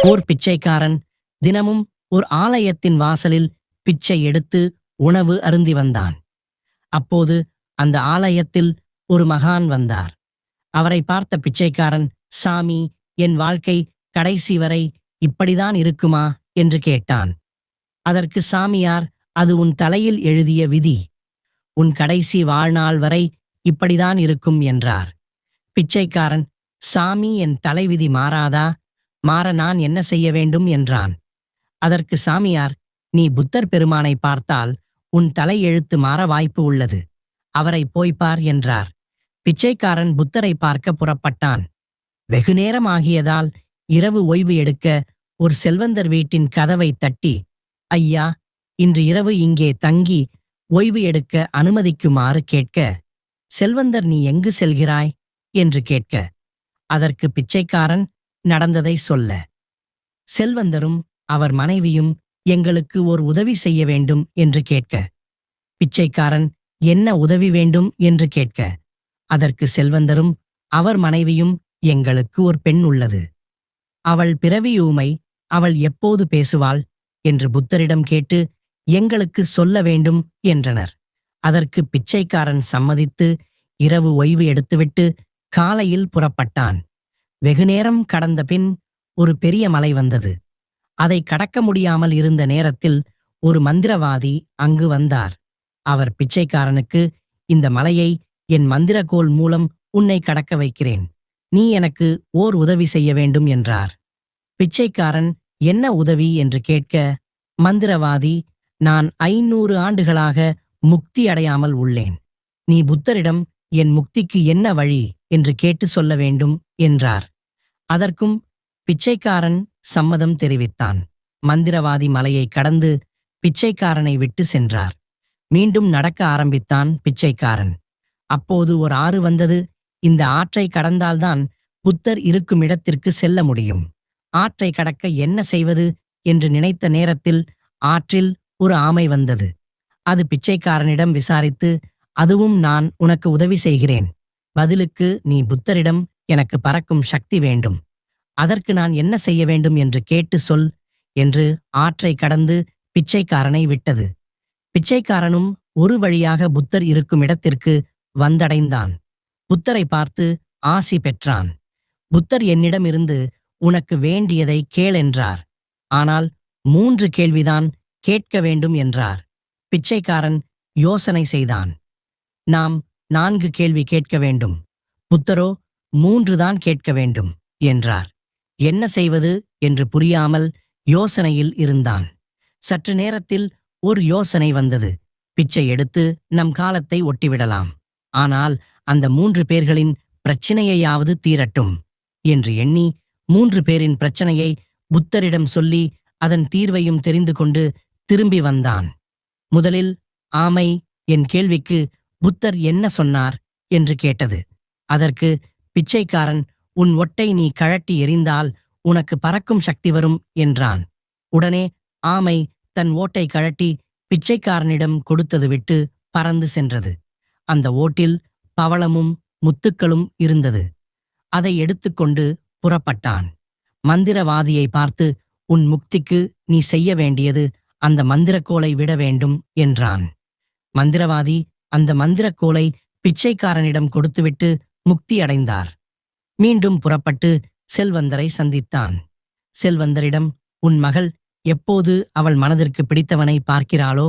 ஓர் பிச்சைக்காரன் தினமும் ஒரு ஆலயத்தின் வாசலில் பிச்சை எடுத்து உணவு அருந்தி வந்தான். அப்போது அந்த ஆலயத்தில் ஒரு மகான் வந்தார். அவரை பார்த்த பிச்சைக்காரன், சாமி, என் வாழ்க்கை கடைசி வரை இப்படிதான் இருக்குமா என்று கேட்டான். அதற்கு சாமியார், அது உன் தலையில் எழுதிய விதி. உன் கடைசி வாழ்நாள் வரை இப்படிதான் இருக்கும் என்றார். பிச்சைக்காரன், சாமி, என் தலைவிதி மாறாதா? மாற நான் என்ன செய்ய வேண்டும் என்றான். அதற்கு சாமியார், நீ புத்தர் பெருமானை பார்த்தால் உன் தலை எழுத்து மாற வாய்ப்பு உள்ளது. அவரை போய்ப்பார் என்றார். பிச்சைக்காரன் புத்தரை பார்க்க புறப்பட்டான். வெகுநேரம் ஆகியதால் இரவு ஓய்வு எடுக்க ஒரு செல்வந்தர் வீட்டின் கதவை தட்டி, ஐயா, இன்று இரவு இங்கே தங்கி ஓய்வு எடுக்க அனுமதிக்குமாறு கேட்க, செல்வந்தர், நீ எங்கு செல்கிறாய் என்று கேட்க, அதற்கு பிச்சைக்காரன் நடந்ததை சொல்ல, செல்வந்தரும் அவர் மனைவியும் எங்களுக்கு ஓர் உதவி செய்ய வேண்டும் என்று கேட்க, பிச்சைக்காரன் என்ன உதவி வேண்டும் என்று கேட்க, அதற்கு செல்வந்தரும் அவர் மனைவியும், எங்களுக்கு ஒரு பெண் உள்ளது. அவள் பிறவி ஊமை, அவள் எப்போது பேசுவாள் என்று புத்தரிடம் கேட்டு எங்களுக்கு சொல்ல வேண்டும் என்றனர். அதற்கு பிச்சைக்காரன் சம்மதித்து இரவு ஓய்வு எடுத்துவிட்டு காலையில் புறப்பட்டான். வெகுநேரம் கடந்த பின் ஒரு பெரிய மலை வந்தது. அதை கடக்க முடியாமல் இருந்த நேரத்தில் ஒரு மந்திரவாதி அங்கு வந்தார். அவர் பிச்சைக்காரனுக்கு, இந்த மலையை என் மந்திரக்கோல் மூலம் உன்னை கடக்க வைக்கிறேன், நீ எனக்கு ஓர் உதவி செய்ய வேண்டும் என்றார். பிச்சைக்காரன் என்ன உதவி என்று கேட்க, மந்திரவாதி, நான் 500 ஆண்டுகளாக முக்தி அடையாமல் உள்ளேன். நீ புத்தரிடம் என் முக்திக்கு என்ன வழி என்று கேட்டு சொல்ல வேண்டும் என்றார். அதற்கும் பிச்சைக்காரன் சம்மதம் தெரிவித்தான். மந்திரவாதி மலையை கடந்து பிச்சைக்காரனை விட்டு சென்றார். மீண்டும் நடக்க ஆரம்பித்தான் பிச்சைக்காரன். அப்போது ஒரு ஆறு வந்தது. இந்த ஆற்றை கடந்தால்தான் புத்தர் இருக்கும் இடத்திற்கு செல்ல முடியும். ஆற்றை கடக்க என்ன செய்வது என்று நினைத்த நேரத்தில் ஆற்றில் ஒரு ஆமை வந்தது. அது பிச்சைக்காரனிடம் விசாரித்து, அதுவும் நான் உனக்கு உதவி செய்கிறேன். பதிலுக்கு நீ புத்தரிடம் எனக்கு பறக்கும் சக்தி வேண்டும். அதற்கு நான் என்ன செய்ய வேண்டும் என்று கேட்டு சொல் என்று ஆற்றை கடந்து பிச்சைக்காரனை விட்டது. பிச்சைக்காரனும் ஒரு வழியாக புத்தர் இருக்கும் இடத்திற்கு வந்தடைந்தான். புத்தரை பார்த்து ஆசி பெற்றான். புத்தர் என்னிடமிருந்து உனக்கு வேண்டியதை கேள் என்றார். ஆனால் 3 கேள்விதான் கேட்க வேண்டும் என்றார். பிச்சைக்காரன் யோசனை செய்தான். நாம் 4 கேள்வி கேட்க வேண்டும், புத்தரோ 3 தான் கேட்க வேண்டும் என்றார். என்ன செய்வது என்று புரியாமல் யோசனையில் இருந்தான். சற்று நேரத்தில் ஒரு யோசனை வந்தது. பிச்சை எடுத்து நம் காலத்தை ஒட்டிவிடலாம். ஆனால் அந்த 3 பேர்களின் பிரச்சினையையாவது தீரட்டும் என்று எண்ணி 3 பேரின் பிரச்சனையை புத்தரிடம் சொல்லி அதன் தீர்வையும் தெரிந்து கொண்டு திரும்பி வந்தான். முதலில் ஆமை என் கேள்விக்கு புத்தர் என்ன சொன்னார் என்று கேட்டது. அதற்கு பிச்சைக்காரன், உன் ஒட்டை நீ கழட்டி எறிந்தால் உனக்கு பறக்கும் சக்தி வரும் என்றான். உடனே ஆமை தன் ஓட்டை கழட்டி பிச்சைக்காரனிடம் கொடுத்தது விட்டு பறந்து சென்றது. அந்த ஓட்டில் பவளமும் முத்துக்களும் இருந்தது. அதை எடுத்துக்கொண்டு புறப்பட்டான். மந்திரவாதியை பார்த்து, உன் முக்திக்கு நீ செய்ய வேண்டியது அந்த மந்திரக்கோலை விட வேண்டும் என்றான். மந்திரவாதி அந்த மந்திரக்கோலை பிச்சைக்காரனிடம் கொடுத்துவிட்டு முக்தி அடைந்தார். மீண்டும் புறப்பட்டு செல்வந்தரை சந்தித்தான். செல்வந்தரிடம், உன் மகள் எப்போது அவள் மனதிற்கு பிடித்தவனை பார்க்கிறாளோ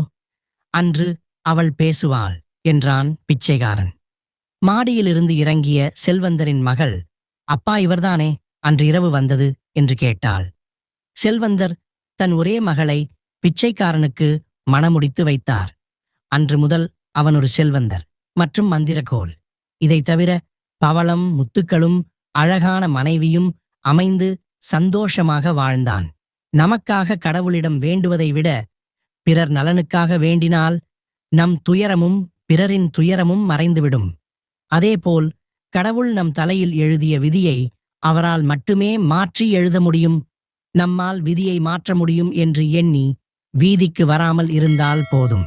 அன்று அவள் பேசுவாள் என்றான் பிச்சைக்காரன். மாடியிலிருந்து இறங்கிய செல்வந்தரின் மகள், அப்பா, இவர்தானே அன்று இரவு வந்தது என்று கேட்டாள். செல்வந்தர் தன் ஒரே மகளை பிச்சைக்காரனுக்கு மணமுடித்து வைத்தார். அன்று முதல் அவன் ஒரு செல்வந்தர் மற்றும் மந்திரக்கோல், இதை தவிர பவளம், முத்துக்களும் அழகான மனைவியும் அமைந்து சந்தோஷமாக வாழ்ந்தான். நமக்காக கடவுளிடம் வேண்டுவதை விட பிறர் நலனுக்காக வேண்டினால் நம் துயரமும் பிறரின் துயரமும் மறைந்துவிடும். அதேபோல் கடவுள் நம் தலையில் எழுதிய விதியை அவரால் மட்டுமே மாற்றி எழுத முடியும். நம்மால் விதியை மாற்ற முடியும் என்று எண்ணி வீதிக்கு வராமல் இருந்தால் போதும்.